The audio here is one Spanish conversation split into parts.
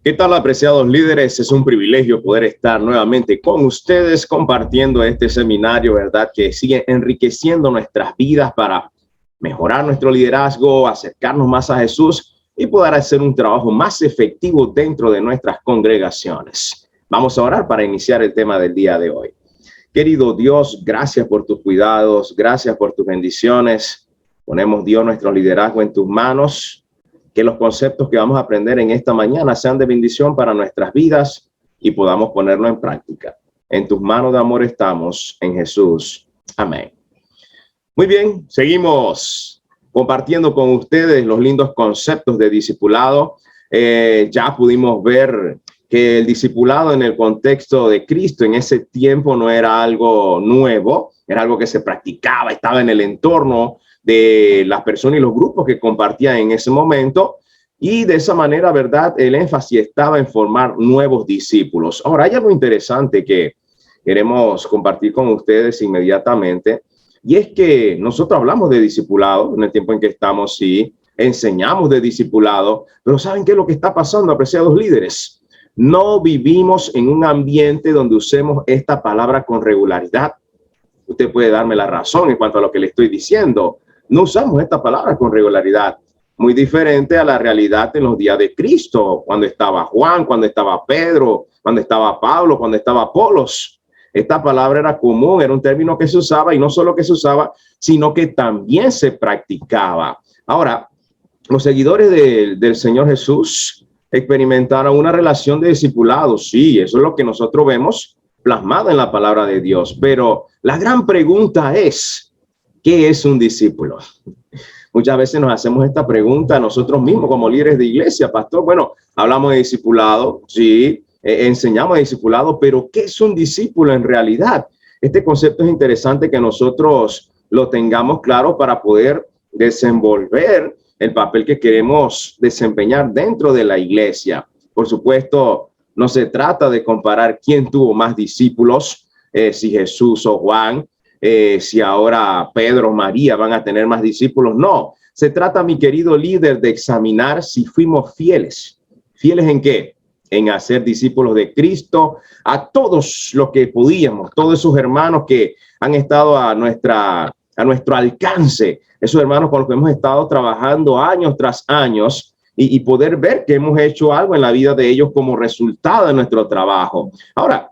¿Qué tal, apreciados líderes? Es un privilegio poder estar nuevamente con ustedes compartiendo este seminario, ¿verdad? Que sigue enriqueciendo nuestras vidas para mejorar nuestro liderazgo, acercarnos más a Jesús y poder hacer un trabajo más efectivo dentro de nuestras congregaciones. Vamos a orar para iniciar el tema del día de hoy. Querido Dios, gracias por tus cuidados, gracias por tus bendiciones. Ponemos, Dios, nuestro liderazgo en tus manos. Que los conceptos que vamos a aprender en esta mañana sean de bendición para nuestras vidas y podamos ponerlo en práctica. En tus manos de amor estamos, en Jesús. Amén. Muy bien, seguimos compartiendo con ustedes los lindos conceptos de discipulado. Ya pudimos ver que el discipulado en el contexto de Cristo en ese tiempo no era algo nuevo, era algo que se practicaba, estaba en el entorno de las personas y los grupos que compartían en ese momento, y de esa manera, ¿verdad?, el énfasis estaba en formar nuevos discípulos. Ahora, hay algo interesante que queremos compartir con ustedes inmediatamente, y es que nosotros hablamos de discipulado en el tiempo en que estamos, sí, enseñamos de discipulado, pero ¿saben qué es lo que está pasando, apreciados líderes? No vivimos en un ambiente donde usemos esta palabra con regularidad. Usted puede darme la razón en cuanto a lo que le estoy diciendo. No usamos esta palabra con regularidad, muy diferente a la realidad en los días de Cristo, cuando estaba Juan, cuando estaba Pedro, cuando estaba Pablo, cuando estaba Apolos. Esta palabra era común, era un término que se usaba, y no solo que se usaba, sino que también se practicaba. Ahora, los seguidores del Señor Jesús experimentaron una relación de discipulado. Sí, eso es lo que nosotros vemos plasmado en la palabra de Dios. Pero la gran pregunta es, ¿qué es un discípulo? Muchas veces nos hacemos esta pregunta nosotros mismos como líderes de iglesia. Pastor, bueno, hablamos de discipulado, sí, enseñamos de discipulado, pero ¿qué es un discípulo en realidad? Este concepto es interesante que nosotros lo tengamos claro para poder desenvolver el papel que queremos desempeñar dentro de la iglesia. Por supuesto, no se trata de comparar quién tuvo más discípulos, si Jesús o Juan, si ahora Pedro o María van a tener más discípulos. No, se trata, mi querido líder, de examinar si fuimos fieles. ¿Fieles en qué? En hacer discípulos de Cristo a todos los que podíamos, todos esos hermanos que han estado a nuestro alcance, esos hermanos con los que hemos estado trabajando años tras años, y poder ver que hemos hecho algo en la vida de ellos como resultado de nuestro trabajo. Ahora,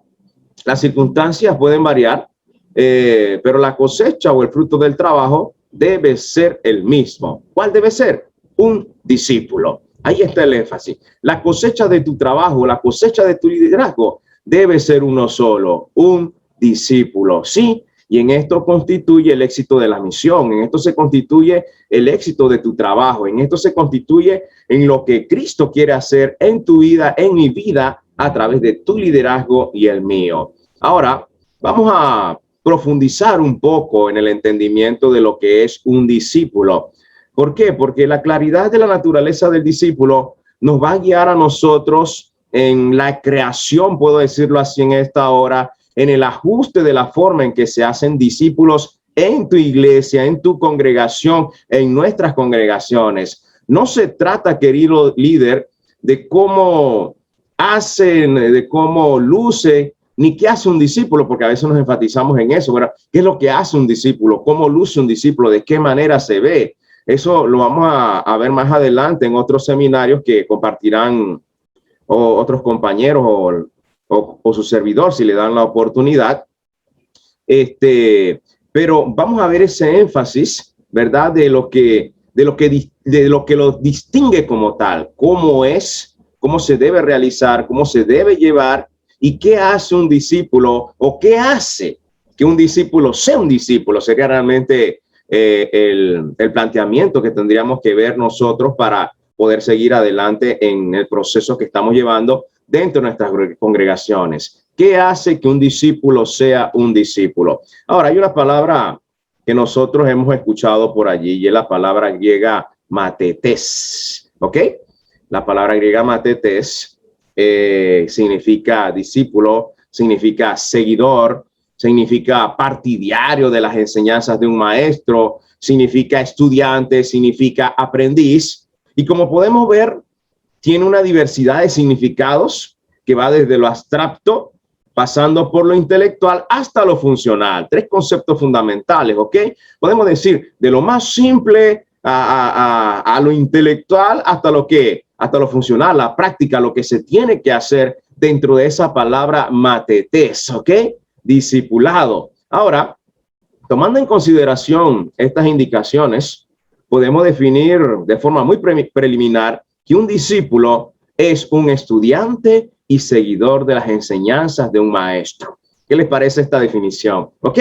las circunstancias pueden variar, pero la cosecha o el fruto del trabajo debe ser el mismo. ¿Cuál debe ser? Un discípulo. Ahí está el énfasis. La cosecha de tu trabajo, la cosecha de tu liderazgo debe ser uno solo, un discípulo. Sí, y en esto constituye el éxito de la misión, en esto se constituye el éxito de tu trabajo, en esto se constituye en lo que Cristo quiere hacer en tu vida, en mi vida, a través de tu liderazgo y el mío. Ahora, vamos a profundizar un poco en el entendimiento de lo que es un discípulo. ¿Por qué? Porque la claridad de la naturaleza del discípulo nos va a guiar a nosotros en la creación, puedo decirlo así en esta hora, en el ajuste de la forma en que se hacen discípulos en tu iglesia, en tu congregación, en nuestras congregaciones. No se trata, querido líder, de cómo hacen, de cómo luce, ni qué hace un discípulo, porque a veces nos enfatizamos en eso, ¿verdad? ¿Qué es lo que hace un discípulo? ¿Cómo luce un discípulo? ¿De qué manera se ve? Eso lo vamos a ver más adelante en otros seminarios que compartirán otros compañeros o su servidor, si le dan la oportunidad. Pero vamos a ver ese énfasis, ¿verdad? De lo que lo distingue como tal, cómo es, cómo se debe realizar, cómo se debe llevar. ¿Y qué hace un discípulo o qué hace que un discípulo sea un discípulo? Sería realmente el planteamiento que tendríamos que ver nosotros para poder seguir adelante en el proceso que estamos llevando dentro de nuestras congregaciones. ¿Qué hace que un discípulo sea un discípulo? Ahora, hay una palabra que nosotros hemos escuchado por allí y es la palabra griega matetes, ¿ok? La palabra griega matetes significa discípulo, significa seguidor, significa partidario de las enseñanzas de un maestro, significa estudiante, significa aprendiz. Y como podemos ver, tiene una diversidad de significados que va desde lo abstracto, pasando por lo intelectual hasta lo funcional. Tres conceptos fundamentales, ¿ok? Podemos decir de lo más simple a lo intelectual hasta lo funcional, la práctica, lo que se tiene que hacer dentro de esa palabra matetes, ¿ok? Discipulado. Ahora, tomando en consideración estas indicaciones, podemos definir de forma muy preliminar que un discípulo es un estudiante y seguidor de las enseñanzas de un maestro. ¿Qué les parece esta definición? ¿Ok?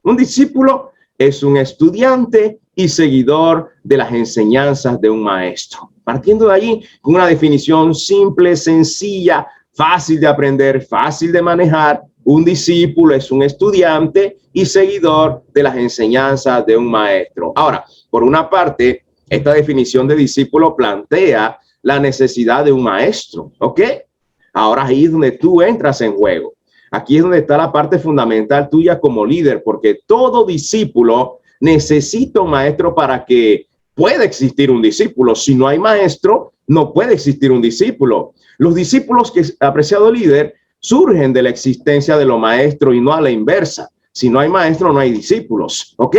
Un discípulo es un estudiante y seguidor de las enseñanzas de un maestro. Partiendo de allí, con una definición simple, sencilla, fácil de aprender, fácil de manejar, un discípulo es un estudiante y seguidor de las enseñanzas de un maestro. Ahora, por una parte, esta definición de discípulo plantea la necesidad de un maestro, ¿ok? Ahora ahí es donde tú entras en juego. Aquí es donde está la parte fundamental tuya como líder, porque todo discípulo necesita un maestro para que pueda existir un discípulo. Si no hay maestro, no puede existir un discípulo. Los discípulos, que apreciado líder, surgen de la existencia de los maestros y no a la inversa. Si no hay maestro, no hay discípulos, ¿ok?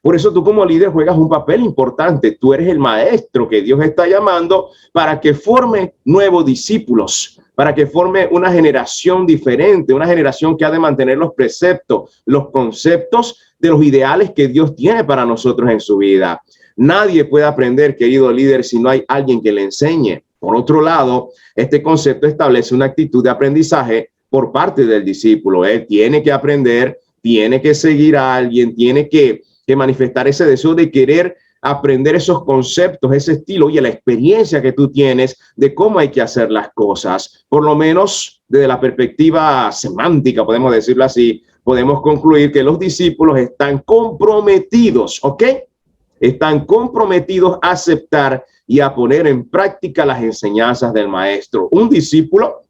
Por eso tú como líder juegas un papel importante. Tú eres el maestro que Dios está llamando para que forme nuevos discípulos, para que forme una generación diferente, una generación que ha de mantener los preceptos, los conceptos de los ideales que Dios tiene para nosotros en su vida. Nadie puede aprender, querido líder, si no hay alguien que le enseñe. Por otro lado, este concepto establece una actitud de aprendizaje por parte del discípulo. Él tiene que aprender, tiene que seguir a alguien, tiene que manifestar ese deseo de querer aprender esos conceptos, ese estilo y la experiencia que tú tienes de cómo hay que hacer las cosas. Por lo menos desde la perspectiva semántica, podemos decirlo así, podemos concluir que los discípulos están comprometidos, ¿ok? Están comprometidos a aceptar y a poner en práctica las enseñanzas del maestro. Un discípulo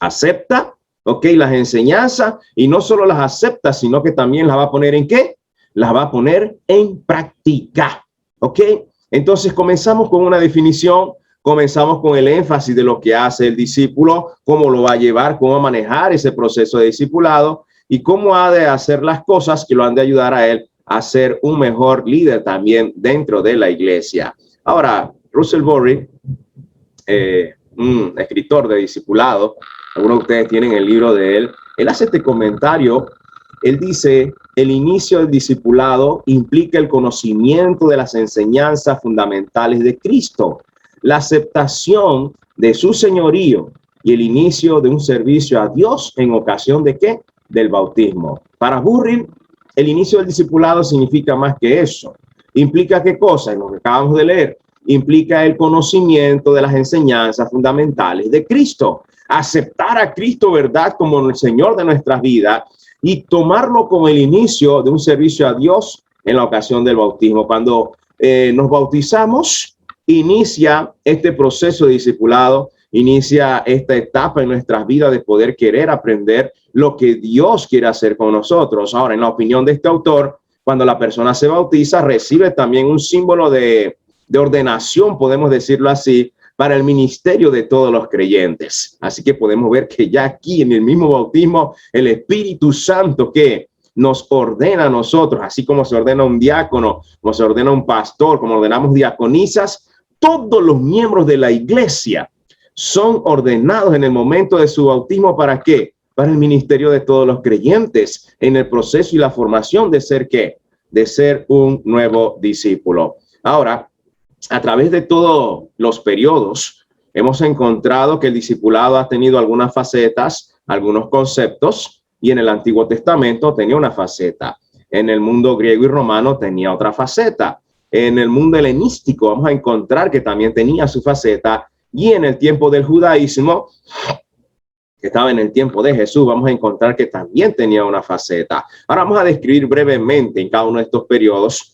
acepta, ¿ok?, las enseñanzas, y no solo las acepta, sino que también las va a poner ¿en qué? Las va a poner en práctica, ¿ok? Entonces comenzamos con una definición, comenzamos con el énfasis de lo que hace el discípulo, cómo lo va a llevar, cómo va a manejar ese proceso de discipulado y cómo ha de hacer las cosas que lo han de ayudar a él a ser un mejor líder también dentro de la iglesia. Ahora, Russell Burri, un escritor de discipulado, algunos de ustedes tienen el libro de él, él hace este comentario. Él dice, el inicio del discipulado implica el conocimiento de las enseñanzas fundamentales de Cristo, la aceptación de su señorío y el inicio de un servicio a Dios en ocasión de ¿qué? Del bautismo. Para Burri, el inicio del discipulado significa más que eso. ¿Implica qué cosa? En lo que acabamos de leer. Implica el conocimiento de las enseñanzas fundamentales de Cristo. Aceptar a Cristo, ¿verdad?, como el Señor de nuestras vidas y tomarlo como el inicio de un servicio a Dios en la ocasión del bautismo. Cuando nos bautizamos, inicia este proceso de discipulado, inicia esta etapa en nuestras vidas de poder querer aprender lo que Dios quiere hacer con nosotros. Ahora, en la opinión de este autor, cuando la persona se bautiza, recibe también un símbolo de ordenación, podemos decirlo así, para el ministerio de todos los creyentes. Así que podemos ver que ya aquí en el mismo bautismo, el Espíritu Santo que nos ordena a nosotros, así como se ordena un diácono, como se ordena un pastor, como ordenamos diaconisas, todos los miembros de la iglesia son ordenados en el momento de su bautismo. ¿Para qué? Para el ministerio de todos los creyentes en el proceso y la formación de ser ¿qué? De ser un nuevo discípulo. Ahora, a través de todos los periodos, hemos encontrado que el discipulado ha tenido algunas facetas, algunos conceptos, y en el Antiguo Testamento tenía una faceta. En el mundo griego y romano tenía otra faceta. En el mundo helenístico vamos a encontrar que también tenía su faceta, y en el tiempo del judaísmo, que estaba en el tiempo de Jesús, vamos a encontrar que también tenía una faceta. Ahora vamos a describir brevemente en cada uno de estos periodos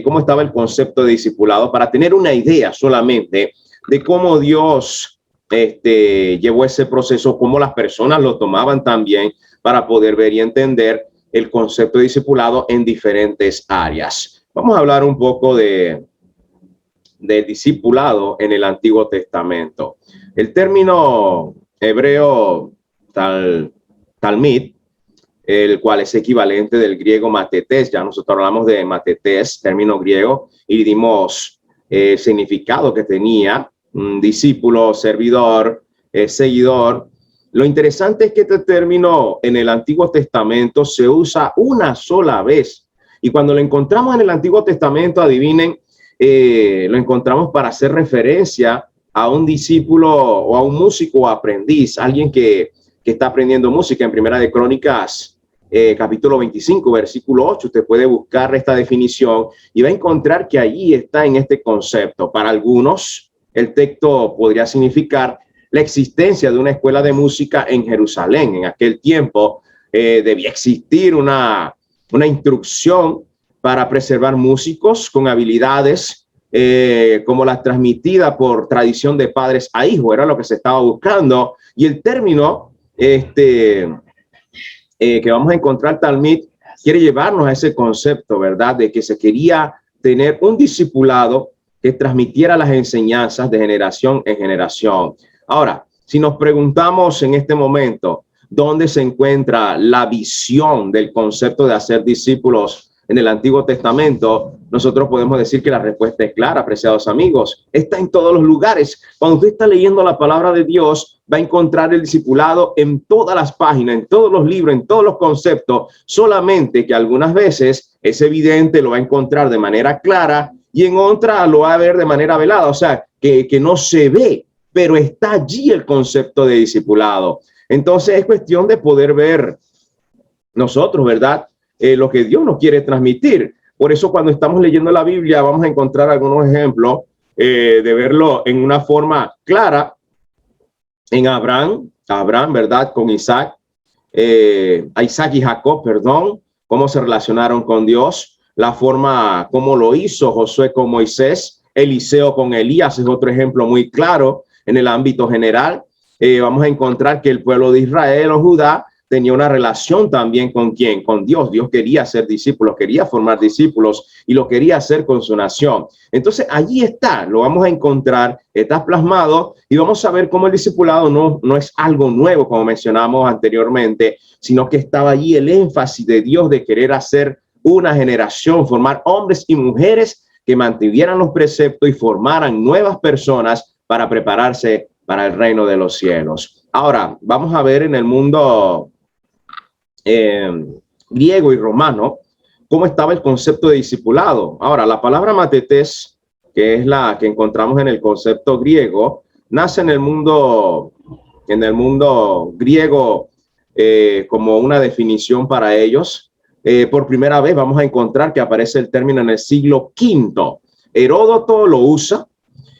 cómo estaba el concepto de discipulado para tener una idea solamente de cómo Dios llevó ese proceso, cómo las personas lo tomaban también para poder ver y entender el concepto de discipulado en diferentes áreas. Vamos a hablar un poco de del discipulado en el Antiguo Testamento. El término hebreo talmid, el cual es equivalente del griego matetes, ya nosotros hablamos de matetes, término griego, y dimos el significado que tenía, discípulo, servidor, seguidor. Lo interesante es que este término en el Antiguo Testamento se usa una sola vez, y cuando lo encontramos en el Antiguo Testamento, adivinen, lo encontramos para hacer referencia a un discípulo o a un músico o aprendiz, alguien que está aprendiendo música. En Primera de Crónicas, capítulo 25, versículo 8, usted puede buscar esta definición y va a encontrar que allí está en este concepto. Para algunos, el texto podría significar la existencia de una escuela de música en Jerusalén. En aquel tiempo debía existir una instrucción para preservar músicos con habilidades como las transmitidas por tradición de padres a hijos. Era lo que se estaba buscando. Y el término que vamos a encontrar, talmid, quiere llevarnos a ese concepto, ¿verdad? De que se quería tener un discipulado que transmitiera las enseñanzas de generación en generación. Ahora, si nos preguntamos en este momento, ¿dónde se encuentra la visión del concepto de hacer discípulos en el Antiguo Testamento? Nosotros podemos decir que la respuesta es clara, apreciados amigos. Está en todos los lugares. Cuando usted está leyendo la palabra de Dios, va a encontrar el discipulado en todas las páginas, en todos los libros, en todos los conceptos, solamente que algunas veces es evidente, lo va a encontrar de manera clara, y en otra lo va a ver de manera velada, o sea, que no se ve, pero está allí el concepto de discipulado. Entonces es cuestión de poder ver nosotros, ¿verdad? Lo que Dios nos quiere transmitir. Por eso cuando estamos leyendo la Biblia vamos a encontrar algunos ejemplos de verlo en una forma clara. En Abraham, ¿verdad? Con Isaac, Isaac y Jacob, perdón, cómo se relacionaron con Dios, la forma como lo hizo Josué con Moisés, Eliseo con Elías es otro ejemplo muy claro en el ámbito general. Vamos a encontrar que el pueblo de Israel o Judá tenía una relación también con ¿quién? Con Dios. Dios quería ser discípulos, quería formar discípulos y lo quería hacer con su nación. Entonces allí está, lo vamos a encontrar, está plasmado y vamos a ver cómo el discipulado no es algo nuevo, como mencionamos anteriormente, sino que estaba allí el énfasis de Dios de querer hacer una generación, formar hombres y mujeres que mantuvieran los preceptos y formaran nuevas personas para prepararse para el reino de los cielos. Ahora, vamos a ver en el mundo griego y romano cómo estaba el concepto de discipulado. Ahora, la palabra matetes, que es la que encontramos en el concepto griego, nace en el mundo griego como una definición para ellos. Por primera vez vamos a encontrar que aparece el término en el siglo V. Heródoto lo usa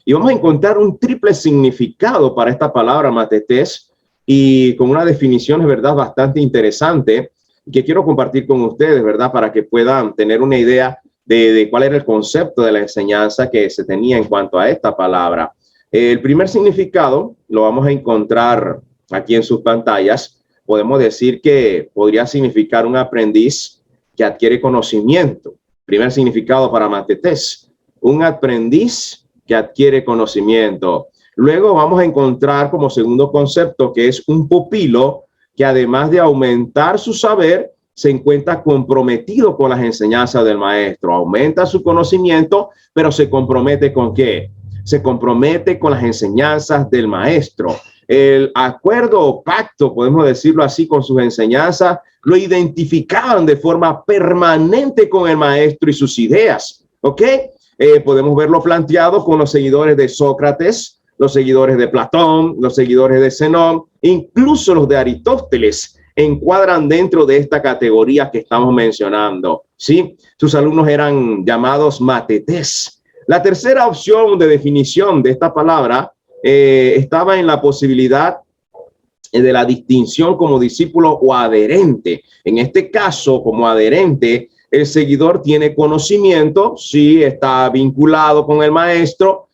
y vamos a encontrar un triple significado para esta palabra matetes, y con una definición, es verdad, bastante interesante que quiero compartir con ustedes, ¿verdad? Para que puedan tener una idea de cuál era el concepto de la enseñanza que se tenía en cuanto a esta palabra. El primer significado lo vamos a encontrar aquí en sus pantallas. Podemos decir que podría significar un aprendiz que adquiere conocimiento. Primer significado para matetes, un aprendiz que adquiere conocimiento. Luego vamos a encontrar como segundo concepto que es un pupilo que además de aumentar su saber, se encuentra comprometido con las enseñanzas del maestro. Aumenta su conocimiento, pero se compromete ¿con qué? Se compromete con las enseñanzas del maestro. El acuerdo o pacto, podemos decirlo así, con sus enseñanzas, lo identificaban de forma permanente con el maestro y sus ideas. ¿Ok? Podemos verlo planteado con los seguidores de Sócrates, los seguidores de Platón, los seguidores de Zenón, incluso los de Aristóteles encuadran dentro de esta categoría que estamos mencionando, ¿sí? Sus alumnos eran llamados matetes. La tercera opción de definición de esta palabra estaba en la posibilidad de la distinción como discípulo o adherente. En este caso, como adherente, el seguidor tiene conocimiento, sí, está vinculado con el maestro.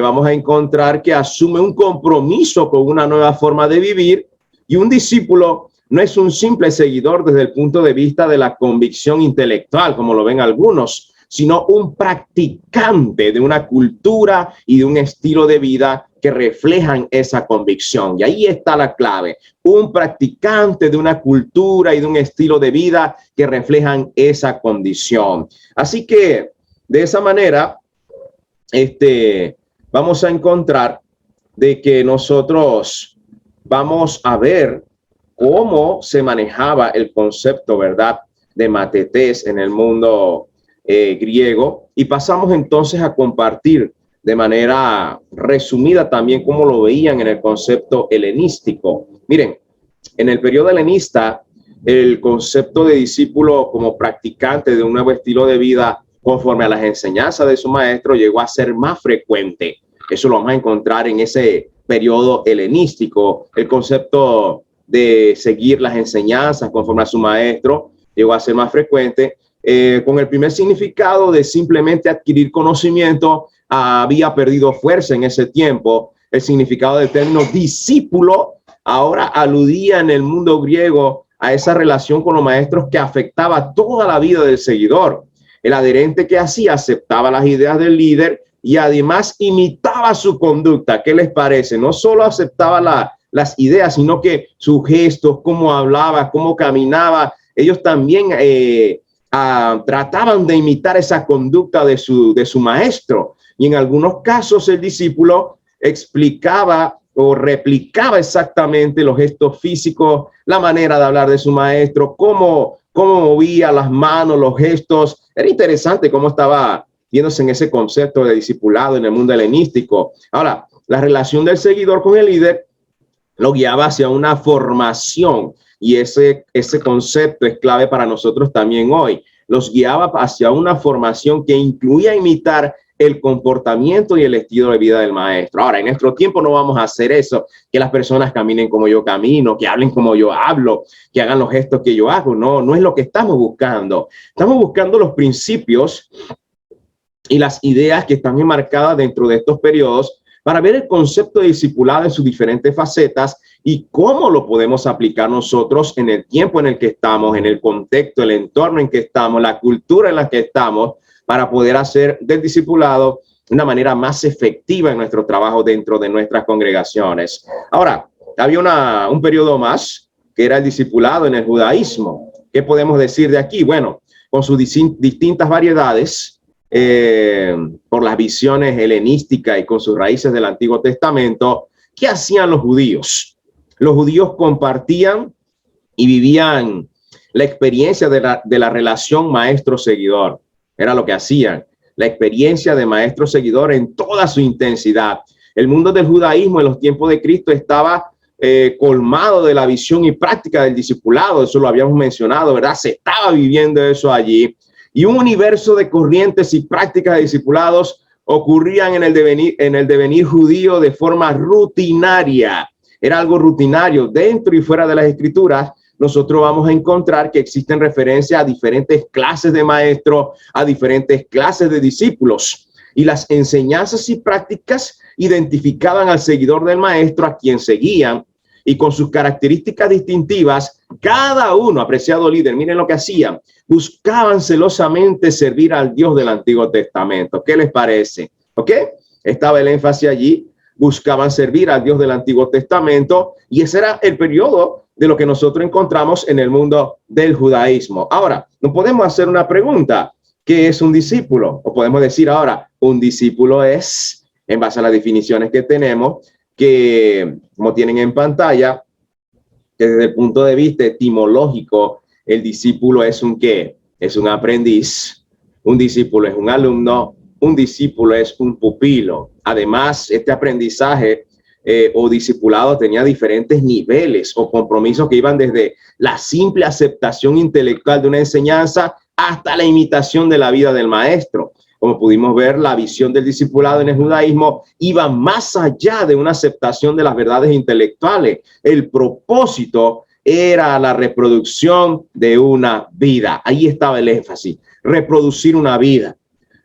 Vamos a encontrar que asume un compromiso con una nueva forma de vivir, y un discípulo no es un simple seguidor desde el punto de vista de la convicción intelectual, como lo ven algunos, sino un practicante de una cultura y de un estilo de vida que reflejan esa convicción. Y ahí está la clave, un practicante de una cultura y de un estilo de vida que reflejan esa condición. Así que de esa manera, vamos a encontrar de que nosotros vamos a ver cómo se manejaba el concepto, ¿verdad?, de matetes en el mundo griego, y pasamos entonces a compartir de manera resumida también cómo lo veían en el concepto helenístico. Miren, en el periodo helenista, el concepto de discípulo como practicante de un nuevo estilo de vida conforme a las enseñanzas de su maestro llegó a ser más frecuente. Eso lo vamos a encontrar en ese periodo helenístico. El concepto de seguir las enseñanzas conforme a su maestro llegó a ser más frecuente, con el primer significado de simplemente adquirir conocimiento. Había perdido fuerza en ese tiempo. El significado del término discípulo ahora aludía en el mundo griego a esa relación con los maestros que afectaba toda la vida del seguidor. El adherente que hacía aceptaba las ideas del líder y además imitaba su conducta. ¿Qué les parece? No solo aceptaba las ideas, sino que sus gestos, cómo hablaba, cómo caminaba, ellos también trataban de imitar esa conducta de su maestro. Y en algunos casos el discípulo explicaba o replicaba exactamente los gestos físicos, la manera de hablar de su maestro, cómo movía las manos, los gestos. Era interesante cómo estaba viéndose en ese concepto de discipulado en el mundo helenístico. Ahora, la relación del seguidor con el líder lo guiaba hacia una formación, y ese concepto es clave para nosotros también hoy. Los guiaba hacia una formación que incluía imitar el comportamiento y el estilo de vida del maestro. Ahora, en nuestro tiempo no vamos a hacer eso, que las personas caminen como yo camino, que hablen como yo hablo, que hagan los gestos que yo hago. No es lo que estamos buscando. Estamos buscando los principios y las ideas que están enmarcadas dentro de estos periodos para ver el concepto de discipulado en sus diferentes facetas y cómo lo podemos aplicar nosotros en el tiempo en el que estamos, en el contexto, el entorno en que estamos, la cultura en la que estamos, para poder hacer del discipulado una manera más efectiva en nuestro trabajo dentro de nuestras congregaciones. Ahora, había un periodo más que era el discipulado en el judaísmo. ¿Qué podemos decir de aquí? Bueno, con sus distintas variedades, por las visiones helenísticas y con sus raíces del Antiguo Testamento, ¿qué hacían los judíos? Los judíos compartían y vivían la experiencia de la relación maestro-seguidor. Era lo que hacían, la experiencia de maestro-seguidor en toda su intensidad. El mundo del judaísmo en los tiempos de Cristo estaba colmado de la visión y práctica del discipulado. Eso lo habíamos mencionado, ¿verdad? Se estaba viviendo eso allí. Y un universo de corrientes y prácticas de discipulados ocurrían en el devenir judío de forma rutinaria. Era algo rutinario dentro y fuera de las escrituras. Nosotros vamos a encontrar que existen referencias a diferentes clases de maestros, a diferentes clases de discípulos. Y las enseñanzas y prácticas identificaban al seguidor del maestro a quien seguían, y con sus características distintivas, cada uno, apreciado líder, miren lo que hacían, buscaban celosamente servir al Dios del Antiguo Testamento. ¿Qué les parece? ¿Ok? Estaba el énfasis allí, buscaban servir al Dios del Antiguo Testamento, y ese era el periodo de lo que nosotros encontramos en el mundo del judaísmo. Ahora, no podemos hacer una pregunta, ¿qué es un discípulo? O podemos decir ahora, un discípulo es, en base a las definiciones que tenemos, que como tienen en pantalla, que desde el punto de vista etimológico, el discípulo es un ¿qué? Es un aprendiz, un discípulo es un alumno, un discípulo es un pupilo. Además, este aprendizaje o discipulado tenía diferentes niveles o compromisos que iban desde la simple aceptación intelectual de una enseñanza hasta la imitación de la vida del maestro. Como pudimos ver, la visión del discipulado en el judaísmo iba más allá de una aceptación de las verdades intelectuales. El propósito era la reproducción de una vida. Ahí estaba el énfasis, reproducir una vida.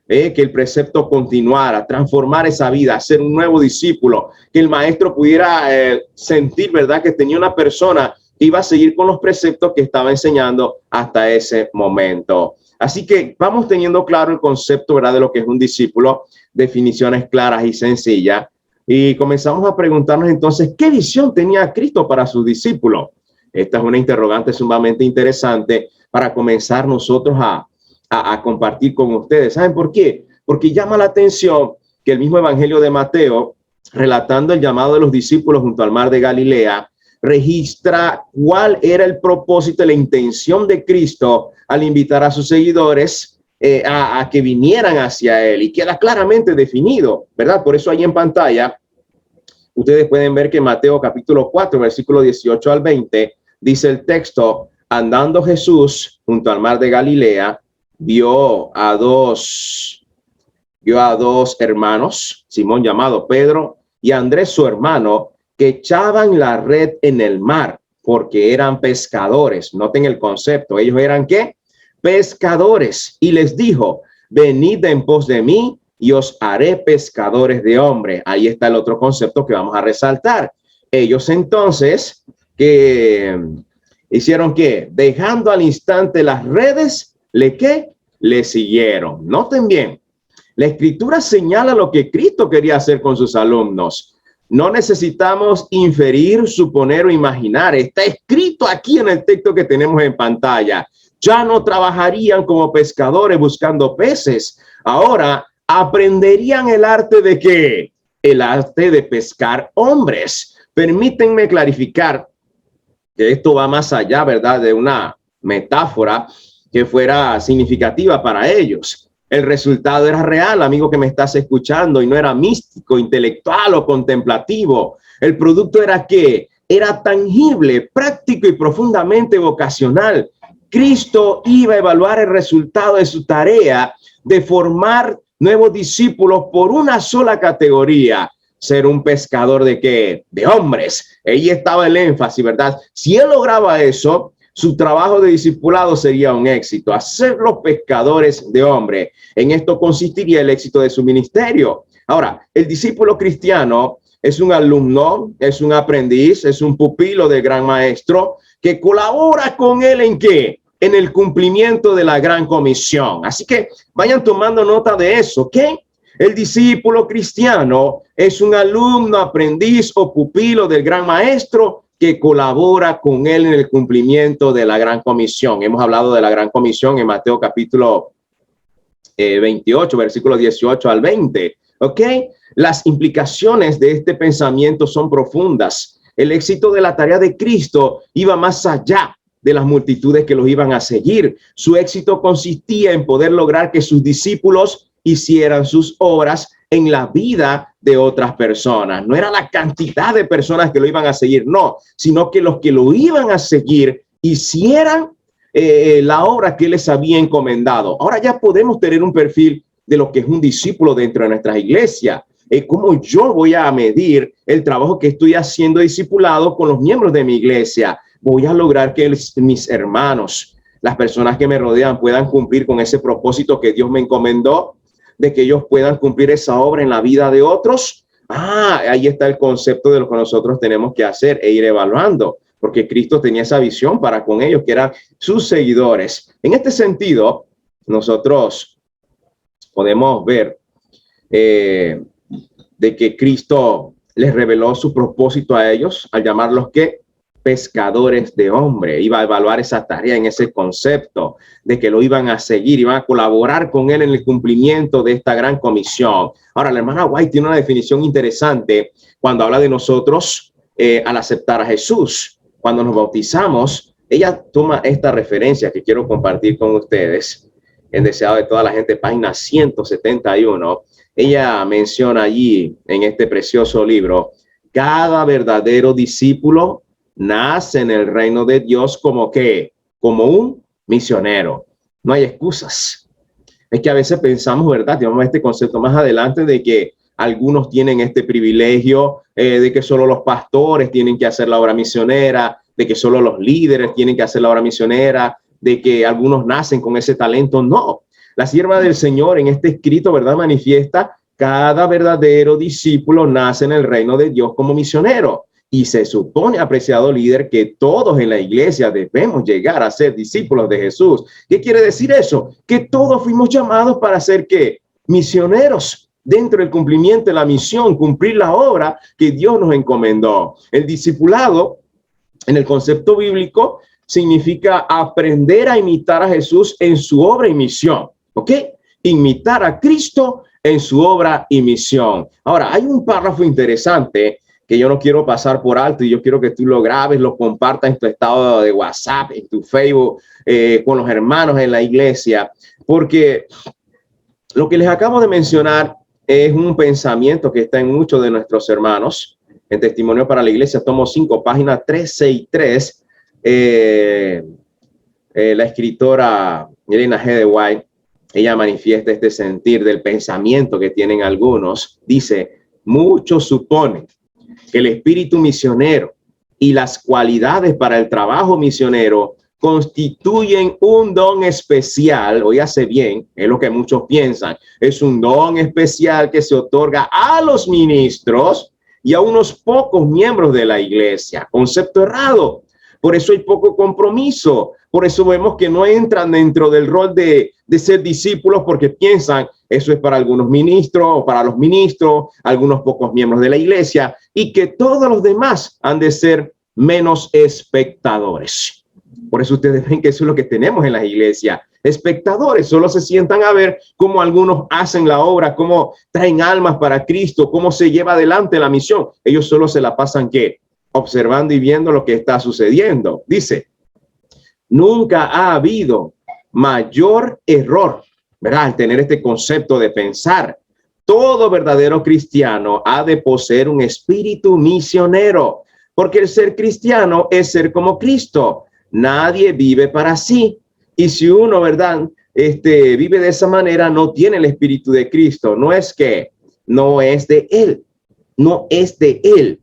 Que el precepto continuara, transformar esa vida, ser un nuevo discípulo, que el maestro pudiera sentir, ¿verdad?, que tenía una persona iba a seguir con los preceptos que estaba enseñando hasta ese momento. Así que vamos teniendo claro el concepto, ¿verdad?, de lo que es un discípulo, definiciones claras y sencillas. Y comenzamos a preguntarnos entonces, ¿qué visión tenía Cristo para sus discípulos? Esta es una interrogante sumamente interesante para comenzar nosotros a compartir con ustedes. ¿Saben por qué? Porque llama la atención que el mismo Evangelio de Mateo, relatando el llamado de los discípulos junto al mar de Galilea, registra cuál era el propósito y la intención de Cristo al invitar a sus seguidores a que vinieran hacia él, y queda claramente definido, ¿verdad? Por eso ahí en pantalla ustedes pueden ver que Mateo capítulo 4, versículo 18 al 20, dice el texto: andando Jesús junto al mar de Galilea, vio a dos hermanos, Simón llamado Pedro y Andrés su hermano, que echaban la red en el mar porque eran pescadores. Noten el concepto, ellos eran ¿qué? Pescadores. Y les dijo: venid en pos de mí y os haré pescadores de hombres. Ahí está el otro concepto que vamos a resaltar. Ellos entonces, que hicieron ¿qué? Dejando al instante las redes, le siguieron. Noten bien, la escritura señala lo que Cristo quería hacer con sus alumnos. No necesitamos inferir, suponer o imaginar. Está escrito aquí en el texto que tenemos en pantalla. Ya no trabajarían como pescadores buscando peces. Ahora aprenderían el arte de ¿qué? El arte de pescar hombres. Permítanme clarificar que esto va más allá, ¿verdad?, de una metáfora que fuera significativa para ellos. El resultado era real, amigo que me estás escuchando, y no era místico, intelectual o contemplativo. El producto era ¿qué? Era tangible, práctico y profundamente vocacional. Cristo iba a evaluar el resultado de su tarea de formar nuevos discípulos por una sola categoría: ser un pescador de ¿qué? De hombres. Ahí estaba el énfasis, ¿verdad? Si él lograba eso, su trabajo de discipulado sería un éxito, hacerlos pescadores de hombres. En esto consistiría el éxito de su ministerio. Ahora, el discípulo cristiano es un alumno, es un aprendiz, es un pupilo del gran maestro que colabora con él ¿en qué? En el cumplimiento de la gran comisión. Así que vayan tomando nota de eso, ¿ok? El discípulo cristiano es un alumno, aprendiz o pupilo del gran maestro que colabora con él en el cumplimiento de la gran comisión. Hemos hablado de la gran comisión en Mateo capítulo 28, versículos 18 al 20. ¿Ok? Las implicaciones de este pensamiento son profundas. El éxito de la tarea de Cristo iba más allá de las multitudes que los iban a seguir. Su éxito consistía en poder lograr que sus discípulos hicieran sus obras en la vida de otras personas. No era la cantidad de personas que lo iban a seguir, no, sino que los que lo iban a seguir hicieran la obra que les había encomendado. Ahora ya podemos tener un perfil de lo que es un discípulo dentro de nuestras iglesias. ¿Cómo yo voy a medir el trabajo que estoy haciendo discipulado con los miembros de mi iglesia? Voy a lograr que mis hermanos, las personas que me rodean, puedan cumplir con ese propósito que Dios me encomendó, de que ellos puedan cumplir esa obra en la vida de otros. Ahí está el concepto de lo que nosotros tenemos que hacer e ir evaluando, porque Cristo tenía esa visión para con ellos, que eran sus seguidores. En este sentido, nosotros podemos ver de que Cristo les reveló su propósito a ellos al llamarlos ¿qué? Pescadores de hombre. Iba a evaluar esa tarea en ese concepto de que lo iban a seguir, iban a colaborar con él en el cumplimiento de esta gran comisión. Ahora, la hermana White tiene una definición interesante cuando habla de nosotros al aceptar a Jesús. Cuando nos bautizamos, ella toma esta referencia que quiero compartir con ustedes en Deseado de toda la gente, página 171. Ella menciona allí en este precioso libro: cada verdadero discípulo nace en el reino de Dios como ¿qué? Como un misionero. No hay excusas. Es que a veces pensamos, ¿verdad? Tenemos este concepto más adelante de que algunos tienen este privilegio de que solo los pastores tienen que hacer la obra misionera, de que solo los líderes tienen que hacer la obra misionera, de que algunos nacen con ese talento. No, la sierva del Señor en este escrito, ¿verdad?, manifiesta: cada verdadero discípulo nace en el reino de Dios como misionero. Y se supone, apreciado líder, que todos en la iglesia debemos llegar a ser discípulos de Jesús. ¿Qué quiere decir eso? Que todos fuimos llamados para ser, ¿qué? Misioneros, dentro del cumplimiento de la misión, cumplir la obra que Dios nos encomendó. El discipulado, en el concepto bíblico, significa aprender a imitar a Jesús en su obra y misión, ¿ok? Imitar a Cristo en su obra y misión. Ahora, hay un párrafo interesante que yo no quiero pasar por alto y yo quiero que tú lo grabes, lo compartas en tu estado de WhatsApp, en tu Facebook, con los hermanos en la iglesia, porque lo que les acabo de mencionar es un pensamiento que está en muchos de nuestros hermanos. En Testimonio para la Iglesia, tomo 5, página 363, la escritora Elena G. de White, ella manifiesta este sentir del pensamiento que tienen algunos. Dice, muchos suponen que el espíritu misionero y las cualidades para el trabajo misionero constituyen un don especial. Óyase bien, es lo que muchos piensan. Es un don especial que se otorga a los ministros y a unos pocos miembros de la iglesia. Concepto errado. Por eso hay poco compromiso. Por eso vemos que no entran dentro del rol de ser discípulos, porque piensan eso es para algunos ministros o para los ministros, algunos pocos miembros de la iglesia, y que todos los demás han de ser menos espectadores. Por eso ustedes ven que eso es lo que tenemos en las iglesias. Espectadores solo se sientan a ver cómo algunos hacen la obra, cómo traen almas para Cristo, cómo se lleva adelante la misión. Ellos solo se la pasan, ¿qué? Observando y viendo lo que está sucediendo. Dice, nunca ha habido mayor error, ¿verdad? Al tener este concepto de pensar. Todo verdadero cristiano ha de poseer un espíritu misionero, porque el ser cristiano es ser como Cristo. Nadie vive para sí. Y si uno, ¿verdad? Vive de esa manera, no tiene el espíritu de Cristo. No es que, no es de él. No es de él.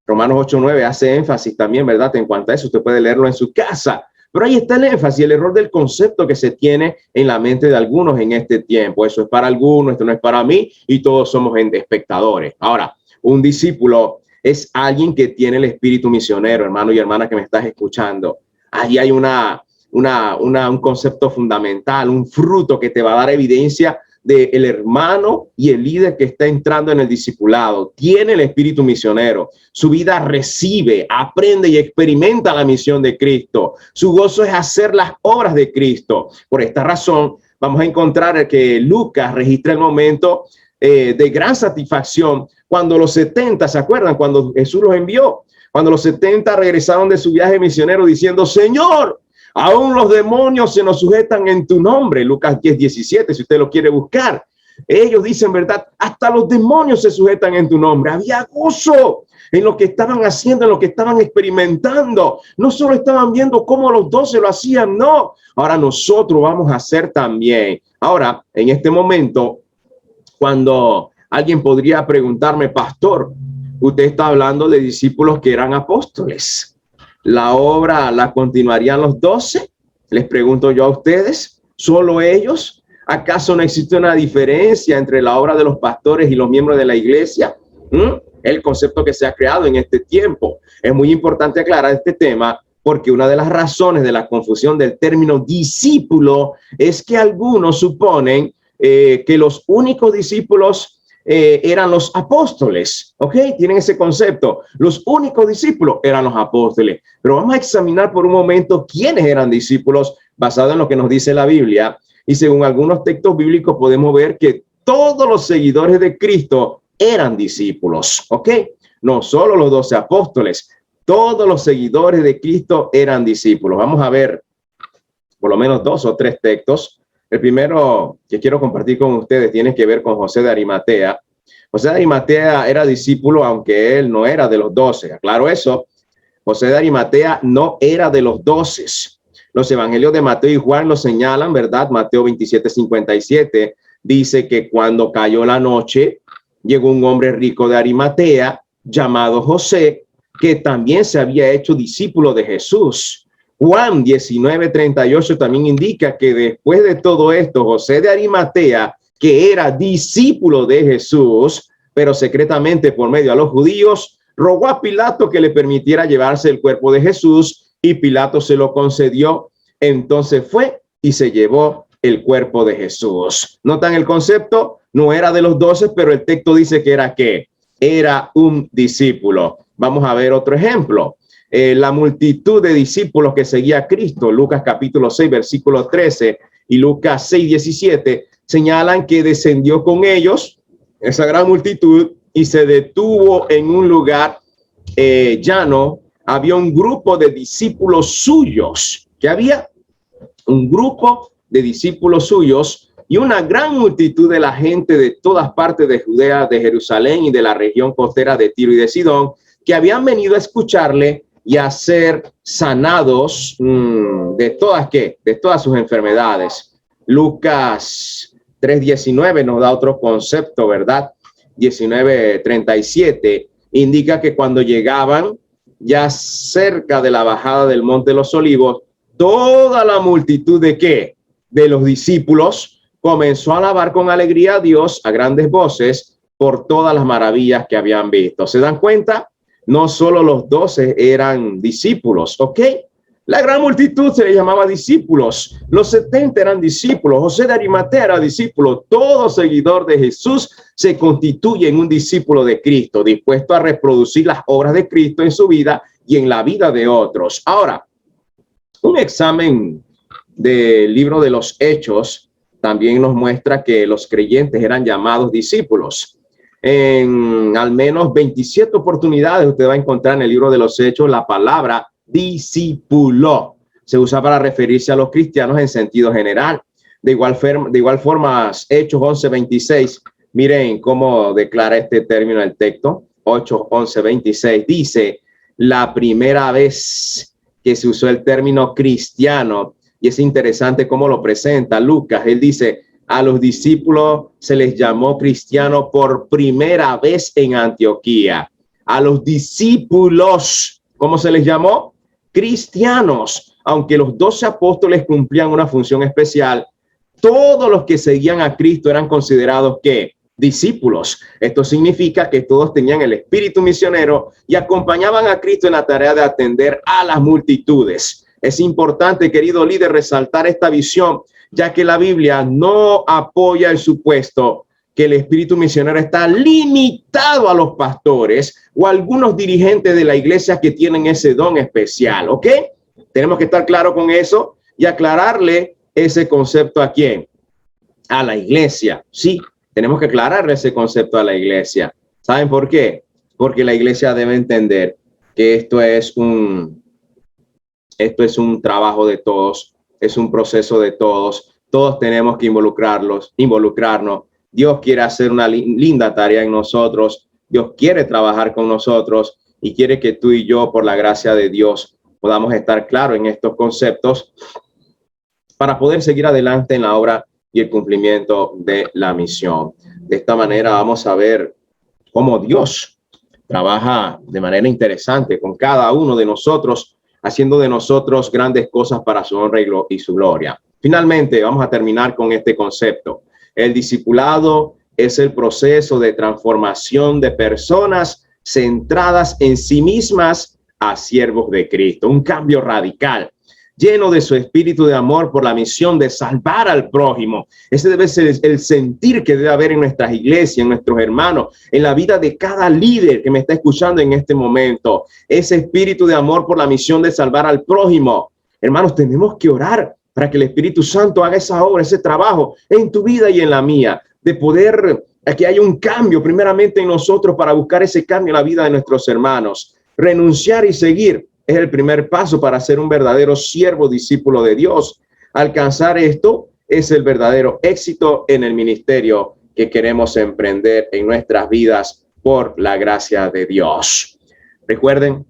Romanos 8:9 hace énfasis también, ¿verdad? En cuanto a eso, usted puede leerlo en su casa. Pero ahí está el énfasis, el error del concepto que se tiene en la mente de algunos en este tiempo. Eso es para algunos, esto no es para mí, y todos somos espectadores. Ahora, un discípulo es alguien que tiene el espíritu misionero, hermano y hermana que me estás escuchando. Allí hay un concepto fundamental, un fruto que te va a dar evidencia del hermano y el líder que está entrando en el discipulado. Tiene el espíritu misionero. Su vida recibe, aprende y experimenta la misión de Cristo. Su gozo es hacer las obras de Cristo. Por esta razón, vamos a encontrar que Lucas registra el momento de gran satisfacción cuando los 70, ¿se acuerdan? Cuando Jesús los envió. Cuando los 70 regresaron de su viaje misionero diciendo, Señor, aún los demonios se nos sujetan en tu nombre. Lucas 10:17, si usted lo quiere buscar. Ellos dicen, ¿verdad? Hasta los demonios se sujetan en tu nombre. Había gozo en lo que estaban haciendo, en lo que estaban experimentando. No solo estaban viendo cómo los 12 lo hacían, no. Ahora nosotros vamos a hacer también. Ahora, en este momento, cuando alguien podría preguntarme, pastor, usted está hablando de discípulos que eran apóstoles. ¿La obra la continuarían los 12? Les pregunto yo a ustedes, ¿solo ellos? ¿Acaso no existe una diferencia entre la obra de los pastores y los miembros de la iglesia? El concepto que se ha creado en este tiempo. Es muy importante aclarar este tema porque una de las razones de la confusión del término discípulo es que algunos suponen que los únicos discípulos eran los apóstoles, ¿ok? Tienen ese concepto. Los únicos discípulos eran los apóstoles. Pero vamos a examinar por un momento quiénes eran discípulos basado en lo que nos dice la Biblia. Y según algunos textos bíblicos podemos ver que todos los seguidores de Cristo eran discípulos, ¿ok? No solo los 12 apóstoles, todos los seguidores de Cristo eran discípulos. Vamos a ver por lo menos 2 o 3 textos. El primero que quiero compartir con ustedes tiene que ver con José de Arimatea. José de Arimatea era discípulo, aunque él no era de los 12. Aclaro eso. José de Arimatea no era de los 12. Los evangelios de Mateo y Juan lo señalan, ¿verdad? Mateo 27:57 dice que cuando cayó la noche, llegó un hombre rico de Arimatea llamado José, que también se había hecho discípulo de Jesús. Juan 19:38 también indica que después de todo esto, José de Arimatea, que era discípulo de Jesús, pero secretamente por medio a los judíos, rogó a Pilato que le permitiera llevarse el cuerpo de Jesús y Pilato se lo concedió. Entonces fue y se llevó el cuerpo de Jesús. ¿Notan el concepto? No era de los 12, pero el texto dice que era ¿qué? Era un discípulo. Vamos a ver otro ejemplo. La multitud de discípulos que seguía a Cristo, Lucas capítulo 6, versículo 13 y Lucas 6, 17, señalan que descendió con ellos esa gran multitud y se detuvo en un lugar llano. Había un grupo de discípulos suyos. ¿Qué había? Un grupo de discípulos suyos y una gran multitud de la gente de todas partes de Judea, de Jerusalén y de la región costera de Tiro y de Sidón, que habían venido a escucharle y a ser sanados de todas sus enfermedades. Lucas 3:19 nos da otro concepto, ¿verdad? 19:37 indica que cuando llegaban ya cerca de la bajada del Monte de los Olivos, toda la multitud de ¿qué? De los discípulos comenzó a alabar con alegría a Dios a grandes voces por todas las maravillas que habían visto. ¿Se dan cuenta? No solo los 12 eran discípulos, ¿ok? La gran multitud se le llamaba discípulos. Los 70 eran discípulos. José de Arimatea era discípulo. Todo seguidor de Jesús se constituye en un discípulo de Cristo, dispuesto a reproducir las obras de Cristo en su vida y en la vida de otros. Ahora, un examen del libro de los Hechos también nos muestra que los creyentes eran llamados discípulos. En al menos 27 oportunidades usted va a encontrar en el libro de los Hechos la palabra discípulo. Se usa para referirse a los cristianos en sentido general. De igual forma, Hechos 11:26, miren cómo declara este término el texto. 11:26 dice, la primera vez que se usó el término cristiano, y es interesante cómo lo presenta Lucas. Él dice, a los discípulos se les llamó cristiano por primera vez en Antioquía. A los discípulos, ¿cómo se les llamó? Cristianos. Aunque los 12 apóstoles cumplían una función especial, todos los que seguían a Cristo eran considerados ¿qué? Discípulos. Esto significa que todos tenían el espíritu misionero y acompañaban a Cristo en la tarea de atender a las multitudes. Es importante, querido líder, resaltar esta visión, ya que la Biblia no apoya el supuesto que el espíritu misionero está limitado a los pastores o a algunos dirigentes de la iglesia que tienen ese don especial, ¿ok? Tenemos que estar claros con eso y aclararle ese concepto ¿a quién? A la iglesia. Sí, tenemos que aclararle ese concepto a la iglesia. ¿Saben por qué? Porque la iglesia debe entender que esto es un trabajo de todos, es un proceso de todos. Todos tenemos que involucrarnos. Dios quiere hacer una linda tarea en nosotros. Dios quiere trabajar con nosotros y quiere que tú y yo, por la gracia de Dios, podamos estar claros en estos conceptos para poder seguir adelante en la obra y el cumplimiento de la misión. De esta manera vamos a ver cómo Dios trabaja de manera interesante con cada uno de nosotros, haciendo de nosotros grandes cosas para su honra y su gloria. Finalmente, vamos a terminar con este concepto. El discipulado es el proceso de transformación de personas centradas en sí mismas a siervos de Cristo. Un cambio radical, lleno de su espíritu de amor por la misión de salvar al prójimo. Ese debe ser el sentir que debe haber en nuestras iglesias, en nuestros hermanos, en la vida de cada líder que me está escuchando en este momento. Ese espíritu de amor por la misión de salvar al prójimo. Hermanos, tenemos que orar para que el Espíritu Santo haga esa obra, ese trabajo en tu vida y en la mía, de poder que haya un cambio primeramente en nosotros para buscar ese cambio en la vida de nuestros hermanos. Renunciar y seguir es el primer paso para ser un verdadero siervo discípulo de Dios. Alcanzar esto es el verdadero éxito en el ministerio que queremos emprender en nuestras vidas por la gracia de Dios. Recuerden,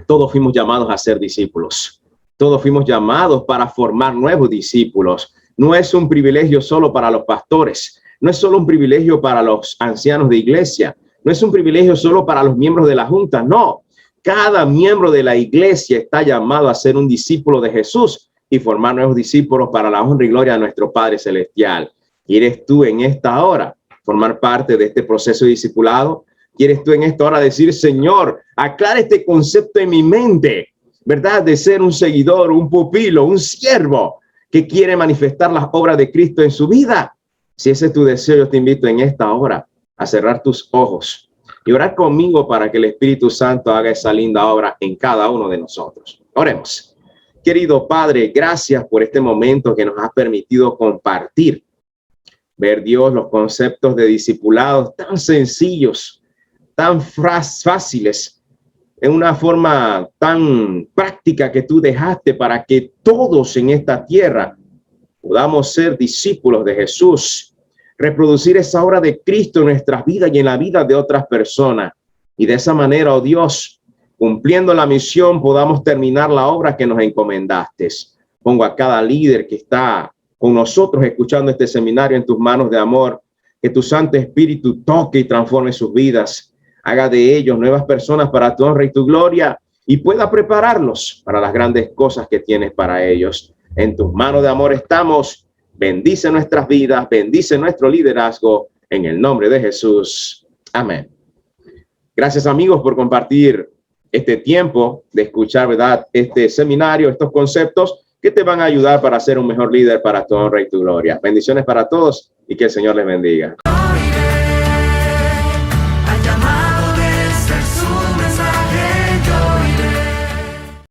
todos fuimos llamados a ser discípulos. Todos fuimos llamados para formar nuevos discípulos. No es un privilegio solo para los pastores. No es solo un privilegio para los ancianos de iglesia. No es un privilegio solo para los miembros de la junta. No. Cada miembro de la iglesia está llamado a ser un discípulo de Jesús y formar nuevos discípulos para la honra y gloria de nuestro Padre Celestial. ¿Quieres tú en esta hora formar parte de este proceso de discipulado? ¿Quieres tú en esta hora decir, Señor, aclara este concepto en mi mente, verdad, de ser un seguidor, un pupilo, un siervo que quiere manifestar las obras de Cristo en su vida? Si ese es tu deseo, yo te invito en esta hora a cerrar tus ojos y orar conmigo para que el Espíritu Santo haga esa linda obra en cada uno de nosotros. Oremos. Querido Padre, gracias por este momento que nos has permitido compartir, ver, Dios, los conceptos de discipulados tan sencillos, tan fáciles, en una forma tan práctica que tú dejaste para que todos en esta tierra podamos ser discípulos de Jesús, reproducir esa obra de Cristo en nuestras vidas y en la vida de otras personas. Y de esa manera, oh Dios, cumpliendo la misión, podamos terminar la obra que nos encomendaste. Pongo a cada líder que está con nosotros escuchando este seminario en tus manos de amor, que tu Santo Espíritu toque y transforme sus vidas, haga de ellos nuevas personas para tu honra y tu gloria y pueda prepararlos para las grandes cosas que tienes para ellos. En tus manos de amor estamos. Bendice nuestras vidas, bendice nuestro liderazgo en el nombre de Jesús. Amén. Gracias, amigos, por compartir este tiempo de escuchar, ¿verdad?, este seminario, estos conceptos que te van a ayudar para ser un mejor líder para tu honra y tu gloria. Bendiciones para todos y que el Señor les bendiga.